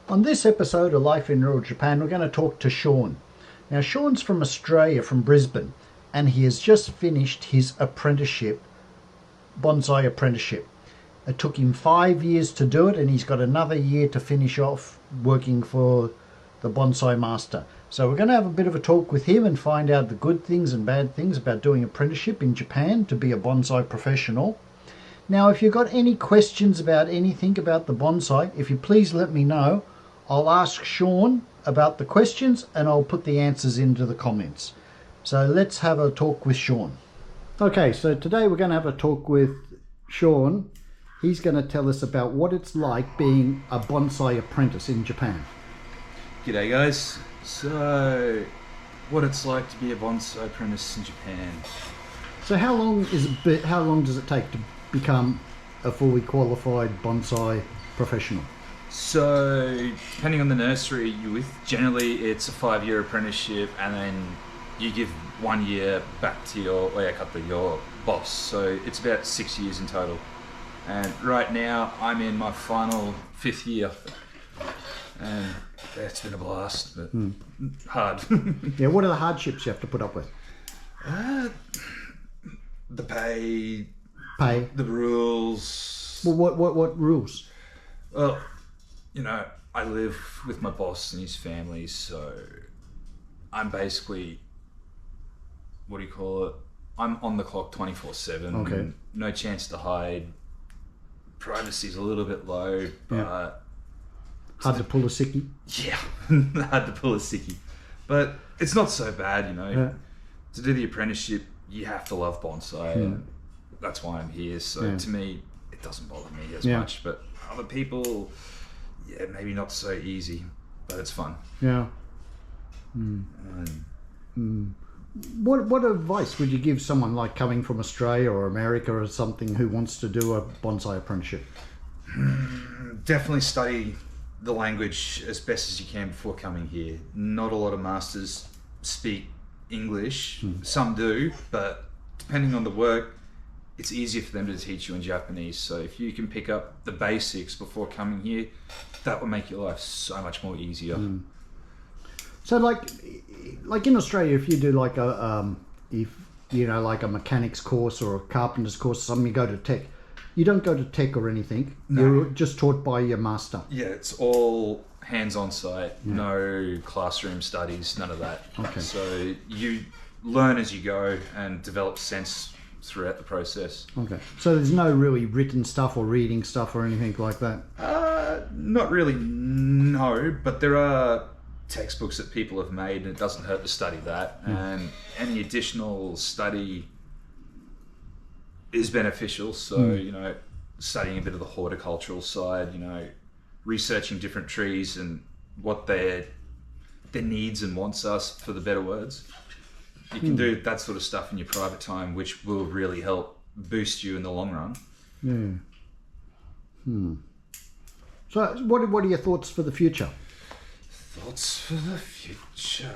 On this episode of Life in Rural Japan, we're going to talk to Sean. Now, Sean's from Australia, from Brisbane, and he has just finished his apprenticeship, Bonsai apprenticeship. It took him 5 years to do it, and he's got another year to finish off working for the bonsai master. So we're going to have a bit of a talk with him and find out the good things and bad things about doing apprenticeship in Japan to be a bonsai professional. Now, if you've got any questions about anything about the bonsai, if you please let me know. I'll ask Sean about the questions and I'll put the answers into the comments. So let's have a talk with Sean. Okay, so today we're going to have a talk with Sean. He's going to tell us about what it's like being a bonsai apprentice in Japan. G'day guys. So, what it's like to be a bonsai apprentice in Japan. So how long does it take to become a fully qualified bonsai professional? So, depending on the nursery you're with, generally it's a 5-year apprenticeship and then you give 1 year back to your boss. So it's about 6 years in total. And right now I'm in my final 5th year. And it's been a blast, but hard. Yeah, what are the hardships you have to put up with? The pay, the rules. Well, what rules? Well, I live with my boss and his family, so I'm basically, I'm on the clock 24/7. Okay. No chance to hide. Privacy's a little bit low, but... Hard to pull a sickie? Yeah, hard to pull a sickie. But it's not so bad, Yeah. To do the apprenticeship, you have to love bonsai, and that's why I'm here. So to me, it doesn't bother me as much, but other people... Yeah, maybe not so easy, but it's fun. Yeah. What advice would you give someone like coming from Australia or America or something who wants to do a bonsai apprenticeship? Definitely study the language as best as you can before coming here. Not a lot of masters speak English. Some do, but depending on the work, it's easier for them to teach you in Japanese. So if you can pick up the basics before coming here, that will make your life so much more easier. So like in Australia, if you do like a mechanics course or a carpenter's course or something, you go to tech. You don't go to tech or anything. No. You're just taught by your master. Yeah, it's all hands on site, no classroom studies, none of that. Okay. So you learn as you go and develop sense throughout the process. Okay. So there's no really written stuff or reading stuff or anything like that? Not really, no, but there are textbooks that people have made and it doesn't hurt to study that. And any additional study is beneficial. So, studying a bit of the horticultural side, researching different trees and what their needs and wants are, for the better words. You can do that sort of stuff in your private time, which will really help boost you in the long run. Yeah. So what are your thoughts for the future? Thoughts for the future?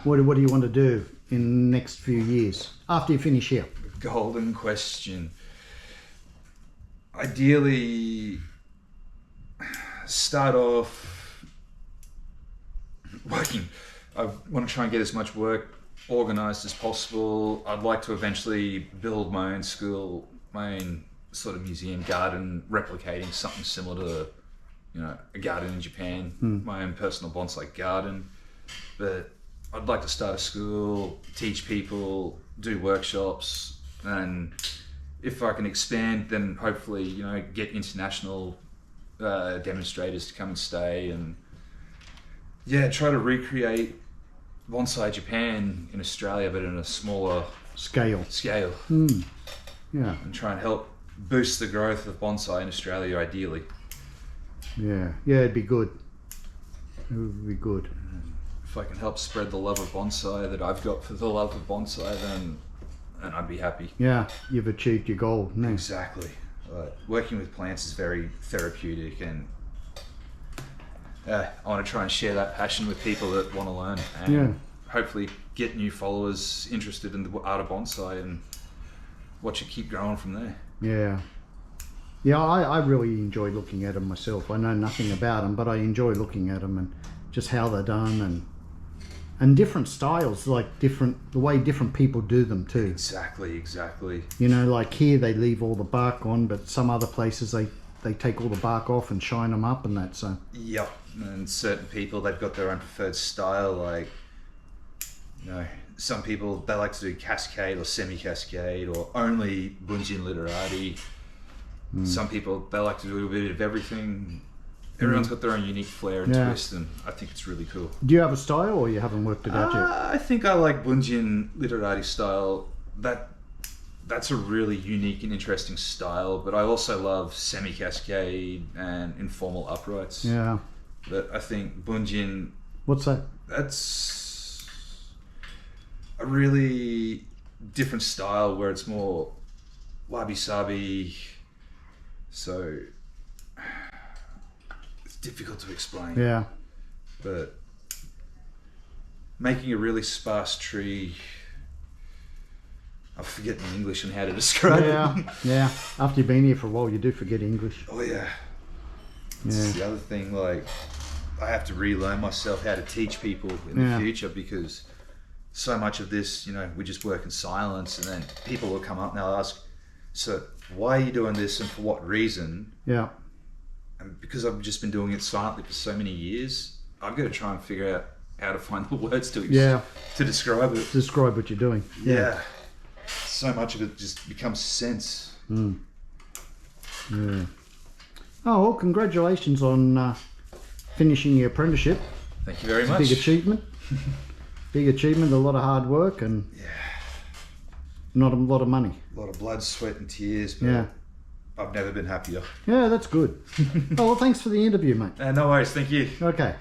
What do you want to do in the next few years after you finish here? Golden question. Ideally, start off working. I want to try and get as much work organised as possible. I'd like to eventually build my own school, my own sort of museum garden, replicating something similar to, a garden in Japan, my own personal bonsai garden. But I'd like to start a school, teach people, do workshops, and if I can expand, then hopefully, get international demonstrators to come and stay, and try to recreate Bonsai Japan in Australia, but in a smaller scale. Yeah. And try and help boost the growth of bonsai in Australia, ideally. Yeah, it'd be good. It would be good. If I can help spread the love of bonsai that I've got for the love of bonsai, then I'd be happy. Yeah, you've achieved your goal. No. Exactly. Working with plants is very therapeutic, and I want to try and share that passion with people that want to learn, and hopefully get new followers interested in the art of bonsai and watch it keep growing from there. Yeah. Yeah, I really enjoy looking at them myself. I know nothing about them, but I enjoy looking at them and just how they're done and different styles, like the way different people do them too. Exactly. You know, like here they leave all the bark on, but some other places they take all the bark off and shine them up and that. So Yep. And certain people, they've got their own preferred style. Like, you know, some people, they like to do cascade or semi-cascade or only bunjin literati. Some people, they like to do a bit of everything. Everyone's got their own unique flair and twist, and I think it's really cool. do you have a style, or you haven't worked it out yet? I think I like bunjin literati style. That's a really unique and interesting style, but I also love semi-cascade and informal uprights. Yeah. But I think bunjin, What's that? that's a really different style where it's more wabi-sabi, so it's difficult to explain. Yeah. But making a really sparse tree, I'm forgetting English and how to describe it. Yeah. After you've been here for a while, you do forget English. Oh yeah. It's the other thing, like, I have to relearn myself how to teach people in the future, because so much of this, you know, we just work in silence, and then people will come up and they'll ask, so why are you doing this and for what reason? Yeah. And because I've just been doing it silently for so many years, I've got to try and figure out how to find the words to describe it. Describe what you're doing. Yeah. So much of it just becomes sense. Yeah. Oh, well, congratulations on finishing your apprenticeship. Thank you very much. Big achievement. Big achievement, a lot of hard work and not a lot of money. A lot of blood, sweat and tears, but I've never been happier. Yeah, that's good. Oh, well, thanks for the interview, mate. No worries, thank you. Okay.